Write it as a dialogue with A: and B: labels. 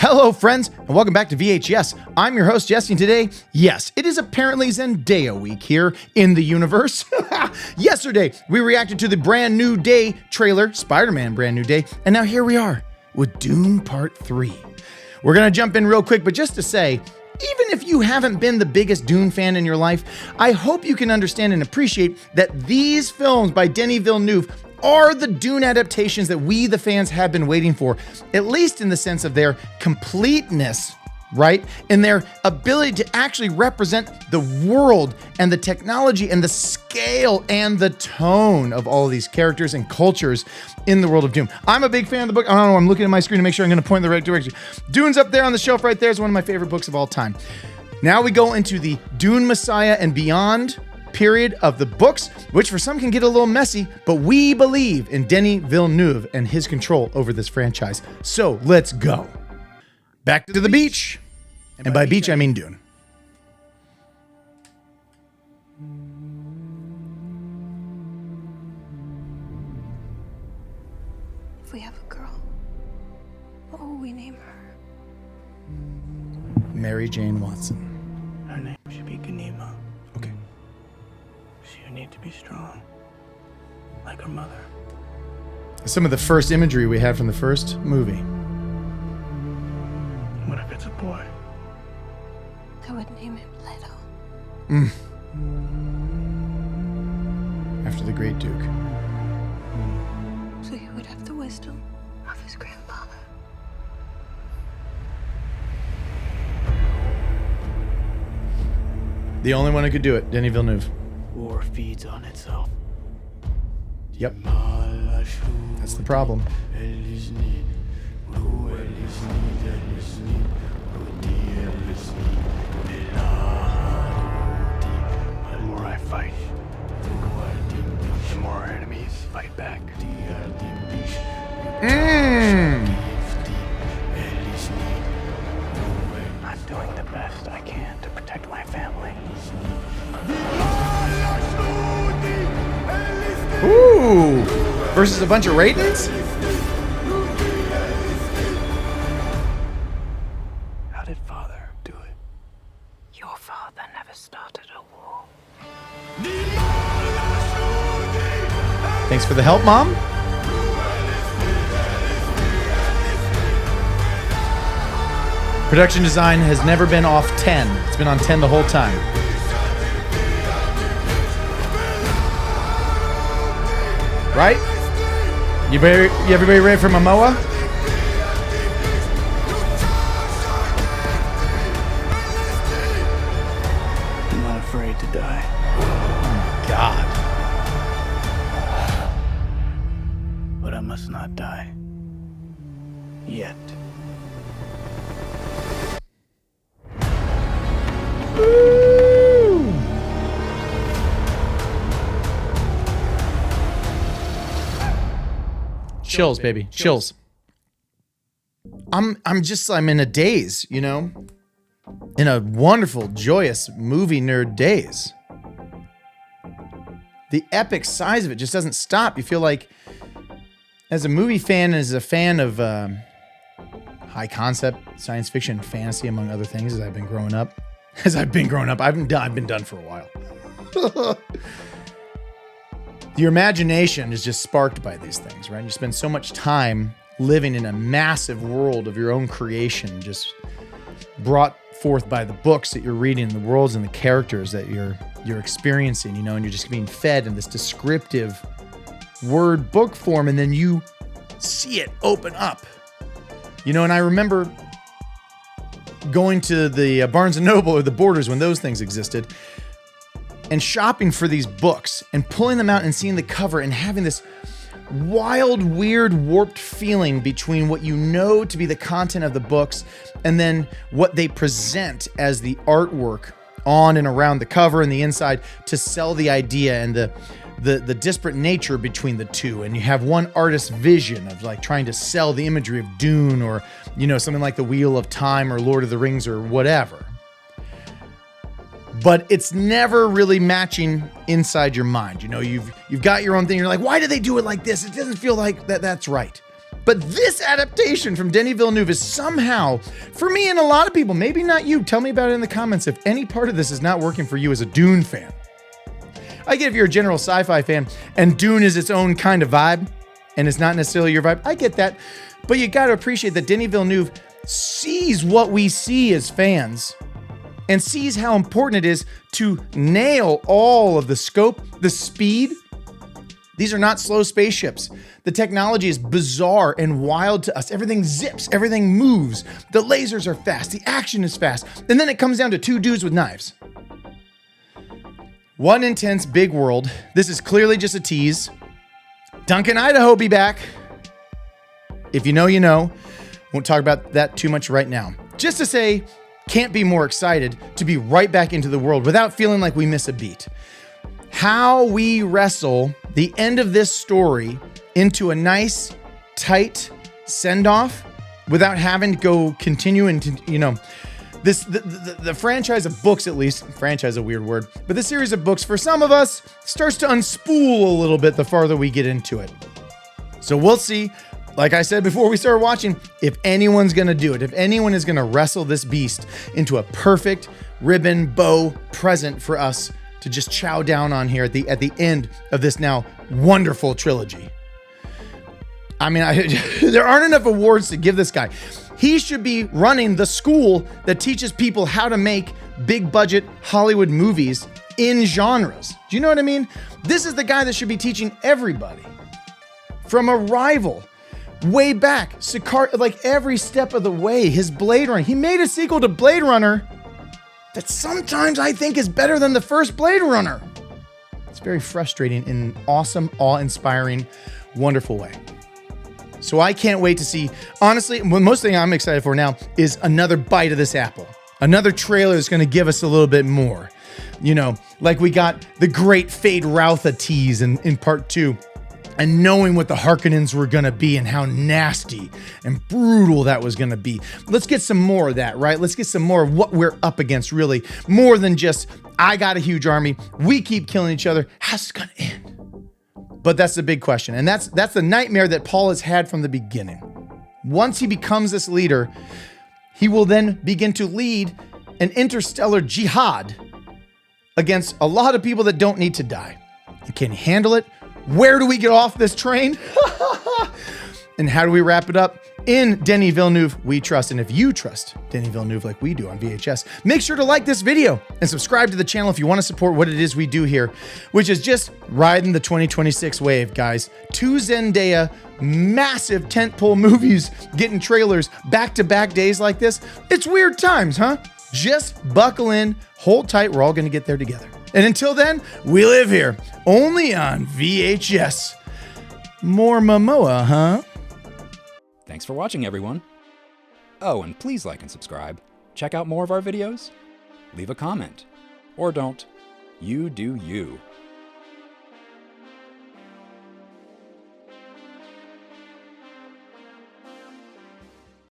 A: Hello, friends, and welcome back to VHS. I'm your host, Jesse, and today, yes, it is apparently Zendaya week here in the universe. Yesterday, we reacted to the Brand New Day trailer, Spider-Man Brand New Day, and now here we are with Dune Part 3. We're going to jump in real quick, but just to say, even if you haven't been the biggest Dune fan in your life, I hope you can understand and appreciate that these films by Denis Villeneuve are the Dune adaptations that we, the fans, have been waiting for, at least in the sense of their completeness, right? And their ability to actually represent the world and the technology and the scale and the tone of all of these characters and cultures in the world of Dune. I'm a big fan of the book. I don't know, I'm looking at my screen to make sure I'm going to point in the right direction. Dune's up there on the shelf right there. It's one of my favorite books of all time. Now we go into the Dune Messiah and beyond period of the books, which for some can get a little messy, but we believe in Denis Villeneuve and his control over this franchise. So let's go. Back to the beach. And by beach, I mean Dune.
B: If we have a girl, what will we name her?
A: Mary Jane Watson.
C: Her name should be Ganima.
A: Okay.
C: She would need to be strong, like her mother.
A: Some of the first imagery we had from the first movie.
C: What if it's a boy?
B: I would name him Leto.
A: After the Great Duke.
B: So he would have the wisdom of his grandfather.
A: The only one who could do it, Denis Villeneuve.
C: War feeds on itself.
A: Yep. That's the problem.
C: The more I fight, the more our enemies fight back. I'm doing the best I can to protect my family.
A: Ooh! Versus a bunch of Raidens?
C: How did Father do it?
B: Your father never started a war.
A: Thanks for the help, Mom. Production design has never been off 10. It's been on 10 the whole time. Right? Everybody ready for Momoa?
C: I'm not afraid to die.
A: God.
C: But I must not die. Yet.
A: Chills, baby. Chills. I'm in a daze, you know? In a wonderful, joyous movie nerd daze. The epic size of it just doesn't stop. You feel like, as a movie fan, as a fan of high concept science fiction, fantasy, among other things, as I've been growing up, I've been done for a while. Your imagination is just sparked by these things, right? You spend so much time living in a massive world of your own creation, just brought forth by the books that you're reading, the worlds and the characters that you're experiencing, you know, and you're just being fed in this descriptive word book form, and then you see it open up. You know, and I remember going to the Barnes & Noble or the Borders when those things existed, and shopping for these books and pulling them out and seeing the cover and having this wild, weird, warped feeling between what you know to be the content of the books and then what they present as the artwork on and around the cover and the inside to sell the idea and the disparate nature between the two. And you have one artist's vision of like trying to sell the imagery of Dune or, you know, something like the Wheel of Time or Lord of the Rings or whatever. But it's never really matching inside your mind. You know, you've got your own thing. You're like, why do they do it like this? It doesn't feel like that's right. But this adaptation from Denis Villeneuve is somehow, for me and a lot of people, maybe not you, tell me about it in the comments if any part of this is not working for you as a Dune fan. I get if you're a general sci-fi fan and Dune is its own kind of vibe and it's not necessarily your vibe, I get that. But you got to appreciate that Denis Villeneuve sees what we see as fans and sees how important it is to nail all of the scope, the speed. These are not slow spaceships. The technology is bizarre and wild to us. Everything zips, everything moves. The lasers are fast, the action is fast. And then it comes down to two dudes with knives. One intense big world. This is clearly just a tease. Duncan Idaho be back. If you know, you know. Won't talk about that too much right now. Just to say, can't be more excited to be right back into the world without feeling like we miss a beat. How we wrestle the end of this story into a nice, tight send-off without having to go continue into, the franchise of books, at least, franchise is a weird word, but the series of books for some of us starts to unspool a little bit the farther we get into it. So we'll see, like I said before we started watching, if anyone's going to do it, if anyone is going to wrestle this beast into a perfect ribbon bow present for us to just chow down on here at the end of this now wonderful trilogy. I mean, there aren't enough awards to give this guy. He should be running the school that teaches people how to make big budget Hollywood movies in genres. Do you know what I mean? This is the guy that should be teaching everybody. From Arrival, way back, like every step of the way, his Blade Runner. He made a sequel to Blade Runner that sometimes I think is better than the first Blade Runner. It's very frustrating in an awesome, awe-inspiring, wonderful way. So I can't wait to see, honestly, the most thing I'm excited for now is another bite of this apple. Another trailer is going to give us a little bit more. Like we got the great Fade Routha tease in part 2. And knowing what the Harkonnens were going to be and how nasty and brutal that was going to be. Let's get some more of that, right? Let's get some more of what we're up against, really. More than just, I got a huge army, we keep killing each other. How's it going to end? But that's the big question. And that's the nightmare that Paul has had from the beginning. Once he becomes this leader, he will then begin to lead an interstellar jihad against a lot of people that don't need to die. And can he handle it? Where do we get off this train? And how do we wrap it up? In Denis Villeneuve, we trust. And if you trust Denis Villeneuve like we do on VHS, make sure to like this video and subscribe to the channel if you want to support what it is we do here, which is just riding the 2026 wave, guys. 2 Zendaya massive tentpole movies getting trailers back-to-back days like this. It's weird times, huh? Just buckle in, hold tight. We're all going to get there together. And until then, we live here only on VHS. More Momoa, huh?
D: Thanks for watching, everyone. Oh, and please like and subscribe. Check out more of our videos. Leave a comment. Or don't. You do you.